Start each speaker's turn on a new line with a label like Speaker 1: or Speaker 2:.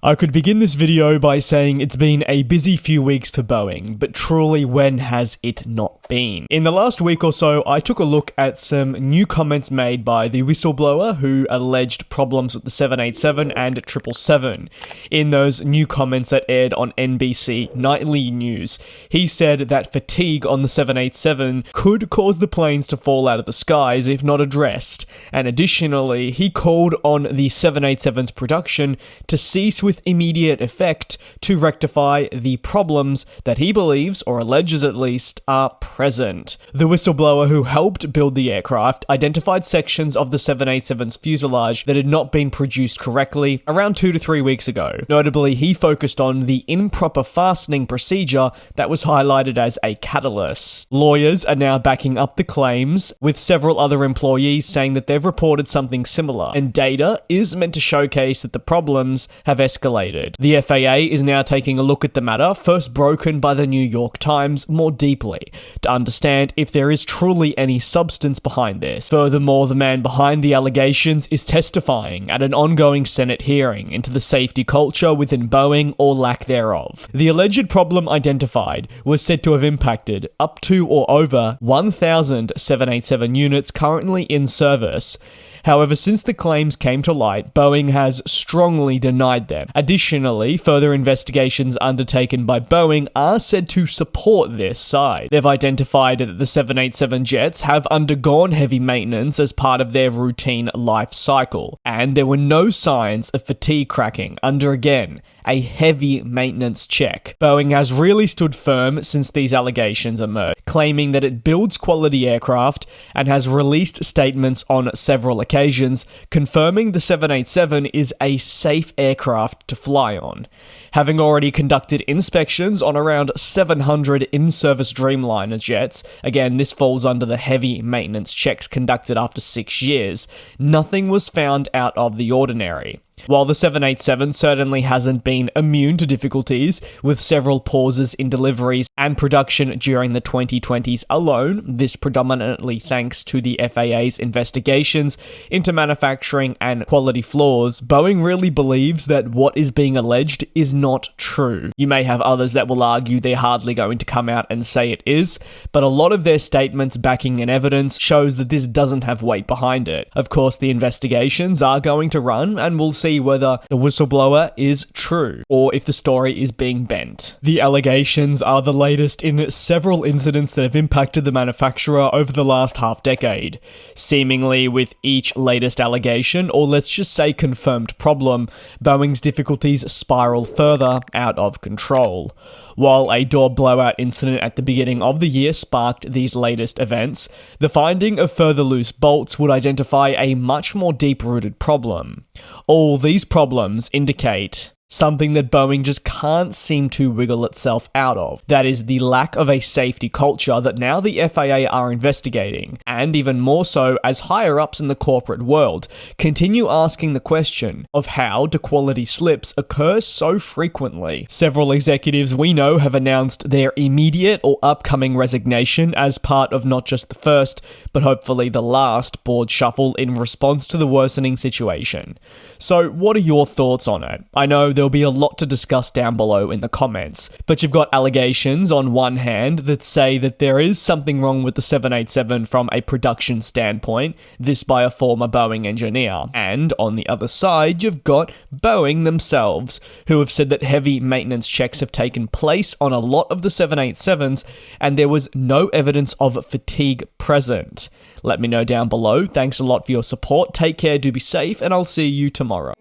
Speaker 1: I could begin this video by saying it's been a busy few weeks for Boeing, but truly when has it not been? In the last week or so, I took a look at some new comments made by the whistleblower who alleged problems with the 787 and 777. In those new comments that aired on NBC Nightly News, he said that fatigue on the 787 could cause the planes to fall out of the skies if not addressed, and additionally, he called on the 787's production to cease with immediate effect to rectify the problems that he believes, or alleges at least, are present. The whistleblower who helped build the aircraft identified sections of the 787's fuselage that had not been produced correctly around 2 to 3 weeks ago. Notably, he focused on the improper fastening procedure that was highlighted as a catalyst. Lawyers are now backing up the claims, with several other employees saying that they've reported something similar, and data is meant to showcase that the problems have escalated. The FAA is now taking a look at the matter, first broken by the New York Times, more deeply, to understand if there is truly any substance behind this. Furthermore, the man behind the allegations is testifying at an ongoing Senate hearing into the safety culture within Boeing or lack thereof. The alleged problem identified was said to have impacted up to or over 1,000 787 units currently in service. However, since the claims came to light, Boeing has strongly denied them. Additionally, further investigations undertaken by Boeing are said to support their side. They've identified that the 787 jets have undergone heavy maintenance as part of their routine life cycle, and there were no signs of fatigue cracking under, again, a heavy maintenance check. Boeing has really stood firm since these allegations emerged, claiming that it builds quality aircraft and has released statements on several occasions confirming the 787 is a safe aircraft to fly on. Having already conducted inspections on around 700 in-service Dreamliner jets, again this falls under the heavy maintenance checks conducted after 6 years, nothing was found out of the ordinary. While the 787 certainly hasn't been immune to difficulties, with several pauses in deliveries and production during the 2020s alone, this predominantly thanks to the FAA's investigations into manufacturing and quality flaws, Boeing really believes that what is being alleged is not true. You may have others that will argue they're hardly going to come out and say it is, but a lot of their statements backing in evidence shows that this doesn't have weight behind it. Of course, the investigations are going to run, and we'll see whether the whistleblower is true or if the story is being bent. The allegations are the latest in several incidents that have impacted the manufacturer over the last half-decade. Seemingly with each latest allegation, or let's just say confirmed problem, Boeing's difficulties spiral further out of control. While a door blowout incident at the beginning of the year sparked these latest events, the finding of further loose bolts would identify a much more deep-rooted problem. All these problems indicate something that Boeing just can't seem to wiggle itself out of. That is the lack of a safety culture that now the FAA are investigating, and even more so as higher-ups in the corporate world continue asking the question of how do quality slips occur so frequently. Several executives we know have announced their immediate or upcoming resignation as part of not just the first, but hopefully the last board shuffle in response to the worsening situation. So what are your thoughts on it? I know there'll be a lot to discuss down below in the comments, but you've got allegations on one hand that say that there is something wrong with the 787 from a production standpoint, this by a former Boeing engineer, and on the other side you've got Boeing themselves, who have said that heavy maintenance checks have taken place on a lot of the 787s and there was no evidence of fatigue present. Let me know down below. Thanks a lot for your support, take care, do be safe, and I'll see you tomorrow.